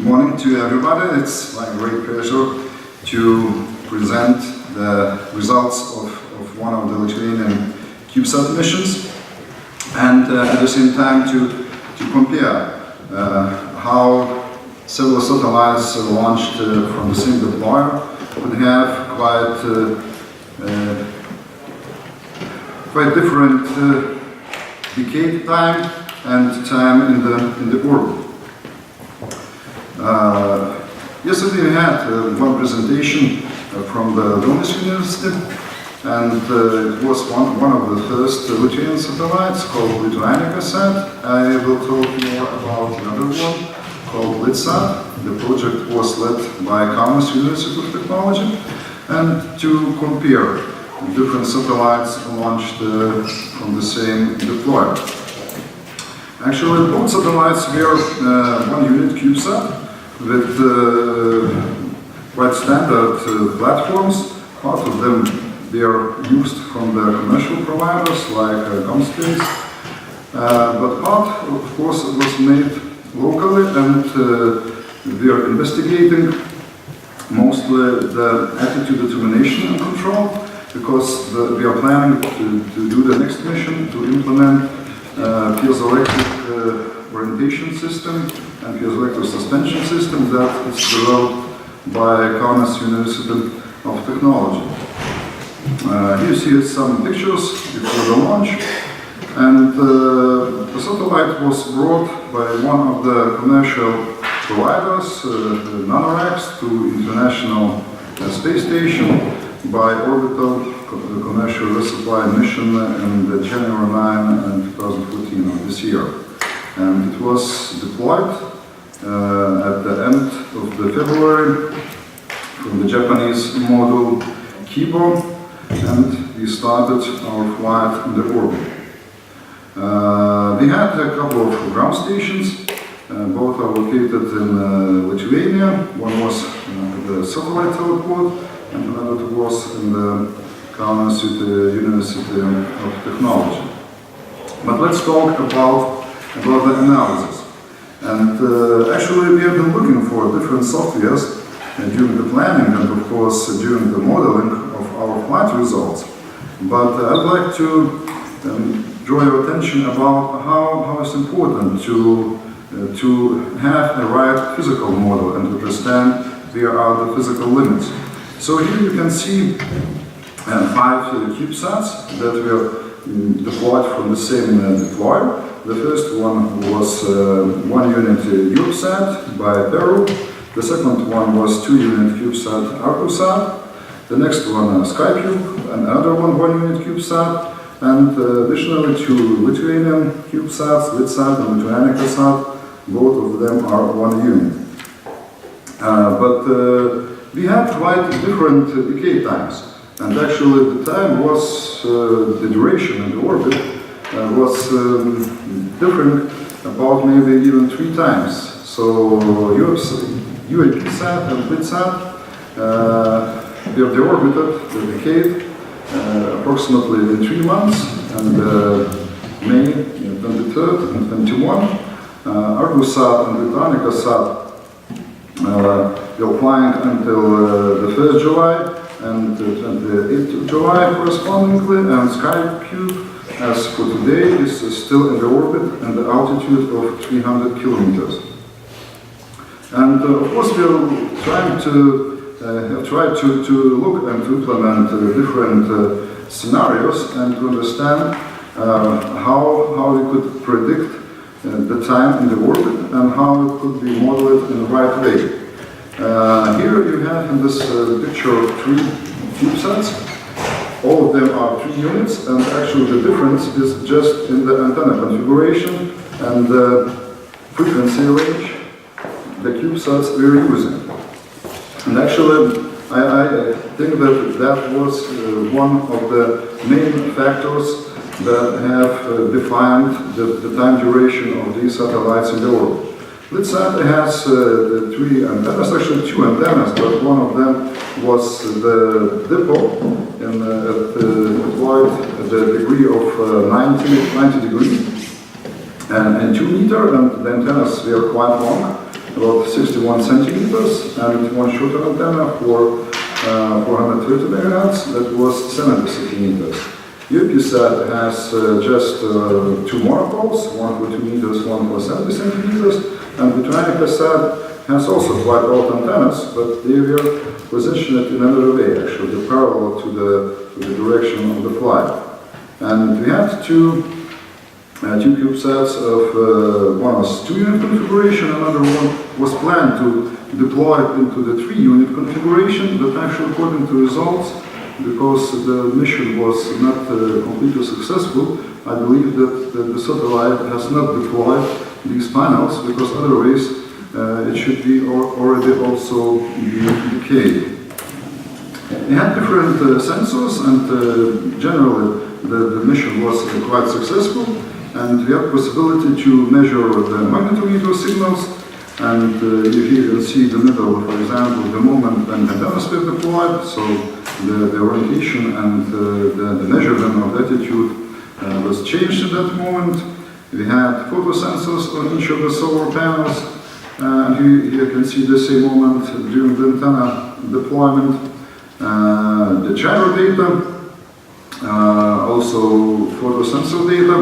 morning to everybody. It's my great pleasure to present the results of one of the Lithuanian CubeSat missions, and at the same time to compare how several satellites launched from the same deployer would have quite different decay time and time in the orbit. Yesterday we had one presentation from the Vilnius University, and it was one of the first Lithuanian satellites called CubeSat. I will talk more about another one called LitSat. The project was led by Kaunas University of Technology, and to compare different satellites launched from the same deployer. Actually, both satellites were one unit CubeSat with quite standard platforms. Part of them were used from the commercial providers like CubeSat, but part, of course, was made locally, and we are investigating mostly the attitude determination and control, because we are planning to do the next mission to implement piezoelectric orientation system and piezoelectric suspension system that is developed by Kaunas University of Technology. Here you see some pictures before the launch, and the satellite was brought by one of the commercial providers, NanoRax, to International Space Station by orbital commercial resupply mission in January 9 and 2014 of this year. And it was deployed at the end of the February from the Japanese module Kibo, and we started our flight in the orbit. We had a couple of ground stations. Both are located in Lithuania. One was the satellite teleport, and another was in the Kaunas University of Technology. But let's talk about the analysis. And actually, we have been looking for different softwares during the planning and, of course, during the modeling of our flight results. But I'd like to draw your attention about how it's important to have a right physical model and to understand where are the physical limits. So here you can see 5 CubeSats that were deployed from the same deployer. The first one was 1 unit CubeSat by Peru. The second one was 2 unit CubeSat ArcuSat. The next one SkyCube, and another one 1 unit CubeSat, and additionally 2 Lithuanian CubeSats, LitSat and LithuanicaSat. Both of them are 1 unit. But we had quite different decay times, and actually the time was, the duration in the orbit was different about maybe even 3 times. So UAPSat and LitSat they orbited, they decayed approximately in 3 months, and May 23rd and 21. ArcuSat and LithuanicaSat were flying until the 1st July and 28th of July correspondingly, and SkyCube, as for today, is still in the orbit and the altitude of 300 kilometers. And of course we are trying have tried to look and to implement different scenarios and to understand how we could predict the time in the orbit and how it could be modeled in the right way. Here you have in this picture 3 CubeSats. All of them are 3 units, and actually the difference is just in the antenna configuration and the frequency range the CubeSats we're using. And actually, I think that was one of the main factors that have defined the time duration of these satellites in the orbit. LitSat has 3 antennas, actually 2 antennas, but one of them was the dipole deployed at the degree of 90 degrees and 2 meters, and the antennas were quite long. about 61 centimeters, and one shorter antenna for 430 megahertz that was 70 centimeters. CubeSat has just two monopoles, one for 2 meters, one for 70 centimeters, and the CubeSat has also quite old antennas, but they were positioned in another way, actually, parallel to the direction of the flight. And we had two CubeSats of one was 2-unit configuration, another one was planned to deploy it into the 3-unit configuration, but actually according to results, because the mission was not completely successful, I believe that the satellite has not deployed these panels, because otherwise it should be already also be decayed. We had different sensors, and generally the mission was quite successful, and we had possibility to measure the magnetometer signals, and here you can see the middle, for example, the moment when antennas were deployed, so the orientation and the measurement of altitude was changed at that moment. We had photosensors on each of the solar panels, and here you can see the same moment during the antenna deployment. The gyro data, also photosensor data,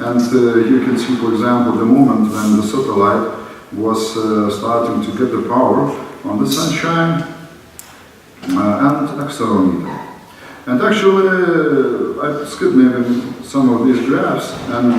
and you can see, for example, the moment when the satellite was starting to get the power on the sunshine, and accelerometer. And actually, I skipped maybe some of these graphs and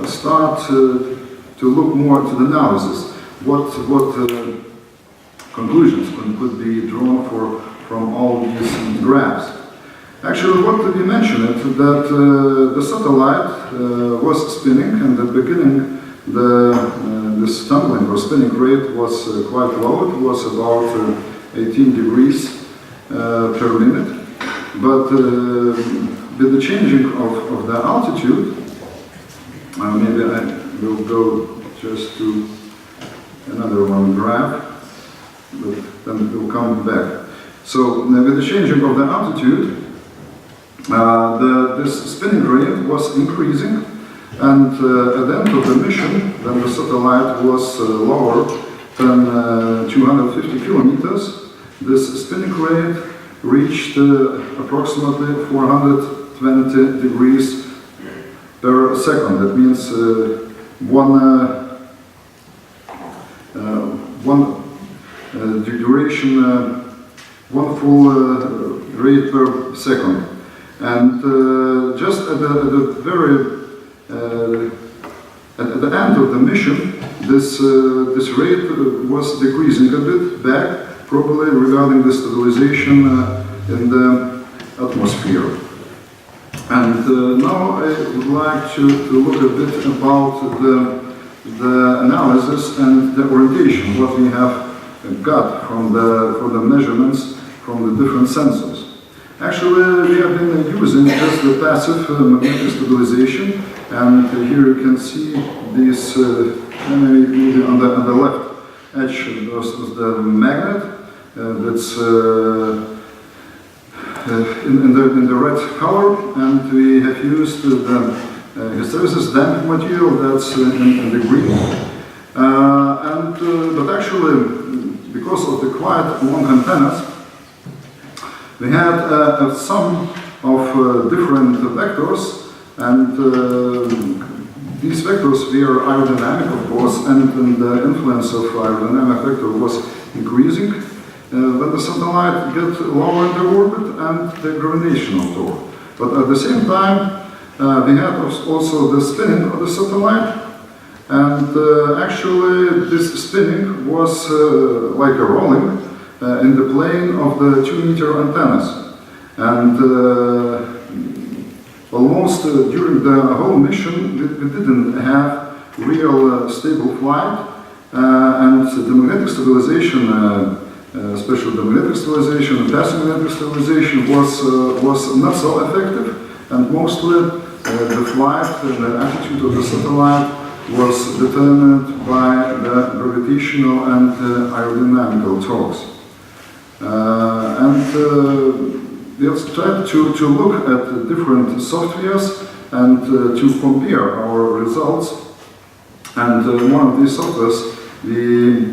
start to look more to the analysis. What conclusions could be drawn from all these graphs? Actually, what we mentioned that the satellite was spinning, and at the beginning this tumbling or spinning rate was quite low. It was about 18 degrees per minute. But with the changing of the altitude, maybe I will go just to another one graph, but then we'll come back. So with the changing of the altitude, this spinning rate was increasing, and at the end of the mission, when the satellite was lower than 250 kilometers, this spinning rate reached approximately 420 degrees per second. That means one full rate per second. And just at the very at the end of the mission, this rate was decreasing a bit back, probably regarding the stabilization in the atmosphere. And now I would like to look a bit about the analysis and the orientation, what we have got from the measurements from the different sensors. Actually, we have been using just the passive magnetic stabilization, and here you can see this maybe on the left edge. This is the magnet that's in the red color, and we have used the hysteresis damping material that's in the green. But actually, because of the quite long antennas, we had a sum of different vectors, and these vectors were aerodynamic, of course, and the influence of aerodynamic vector was increasing when the satellite get lower in the orbit and the gravitational torque. But at the same time, we had also the spinning of the satellite, and actually this spinning was like a rolling in the plane of the 2-meter antennas. And almost during the whole mission, we didn't have real stable flight, and the magnetic stabilization, especially the magnetic stabilization and passive magnetic stabilization, was not so effective, and mostly the flight and the attitude of the satellite was determined by the gravitational and aerodynamical torques. We have tried to look at different softwares and to compare our results. And one of these softwares we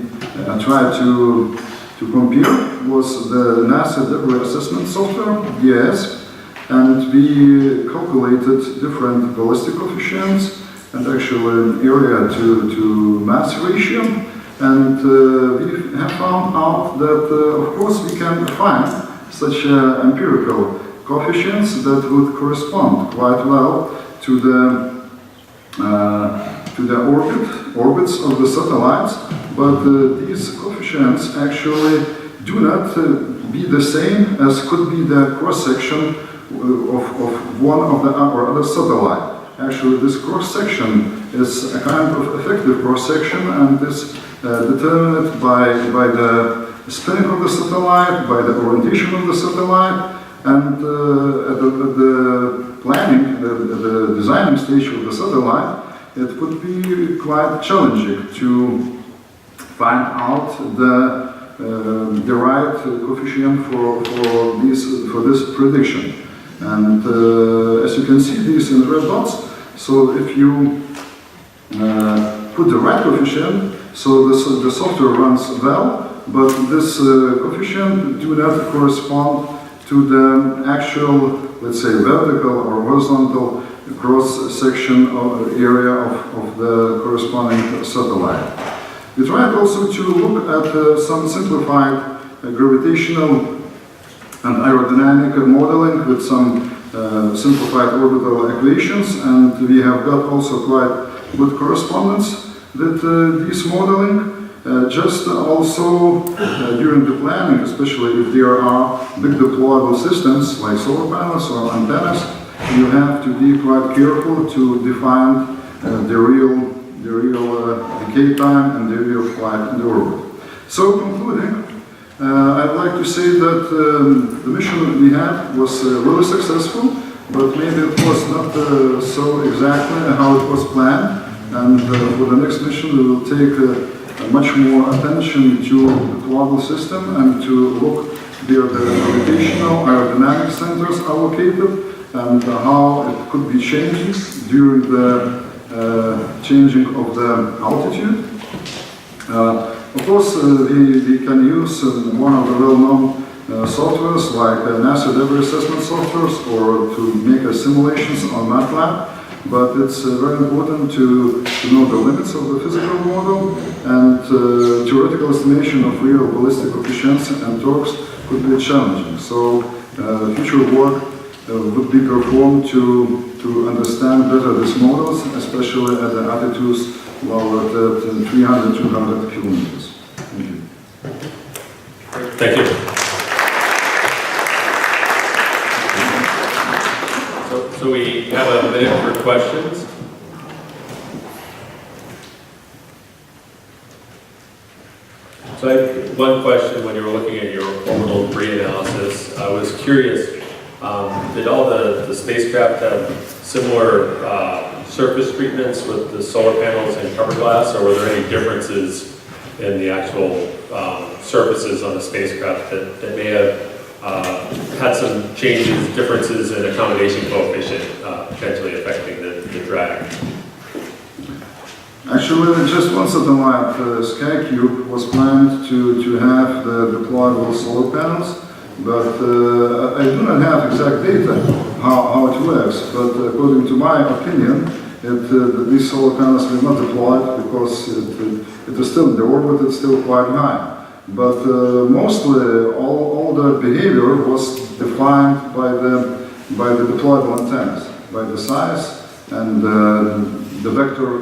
tried to compare was the NASA debris assessment software, DAS, and we calculated different ballistic coefficients and actually an area to mass ratio. And we have found out that, of course, we can find such empirical coefficients that would correspond quite well to the orbits of the satellites, but these coefficients actually do not be the same as could be the cross-section of one of the other satellite. Actually, this cross-section is a kind of effective cross-section, and is determined by the spinning of the satellite, by the orientation of the satellite, and at the planning, the designing stage of the satellite, it would be quite challenging to find out the right coefficient for this prediction. And as you can see, these in red dots. So if you put the right coefficient, so the software runs well, but this coefficient do not correspond to the actual, let's say, vertical or horizontal cross-section area of the corresponding satellite. We tried also to look at some simplified gravitational and aerodynamic modeling with some simplified orbital equations, and we have got also quite good correspondence with this modeling. Just also during the planning, especially if there are big deployable systems like solar panels or antennas, you have to be quite careful to define the real decay time and the real flight in the orbit. So concluding, I'd like to say that the mission we had was really successful, but maybe it was not so exactly how it was planned. And for the next mission, we will take much more attention to the global system and to look where the gravitational aerodynamic centers are located and how it could be changing during the changing of the altitude. Of course, we can use one of the well-known softwares like NASA debris assessment softwares or to make simulations on MATLAB, but it's very important to know the limits of the physical model, and theoretical estimation of real ballistic coefficients and torques could be challenging. So future work would be performed to understand better these models, especially at the altitudes lower at 300-200 kilometers. Thank you. Thank you. So we have a minute for questions. So I have one question. When you were looking at your orbital debris analysis, I was curious, did all the spacecraft have similar surface treatments with the solar panels and cover glass, or were there any differences in the actual surfaces on the spacecraft that may have had some changes, differences in accommodation coefficient, potentially affecting the drag? Actually, just one satellite, SkyCube, was planned to have the deployable solar panels, but I do not have exact data how it works, but according to my opinion, these solar panels were not deployed because it is still in the orbit, it's still quite high. But mostly all the behavior was defined by the deployable antennas, by the size and the vector of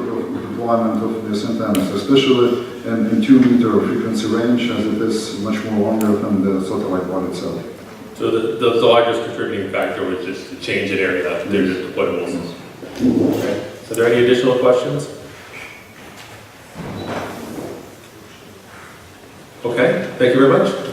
deployment of these antennas, especially in 2-meter frequency range, as it is much more longer than the satellite body itself. So the largest contributing factor was just the change in area. They're just deployables. Okay. So are there any additional questions? Okay, thank you very much.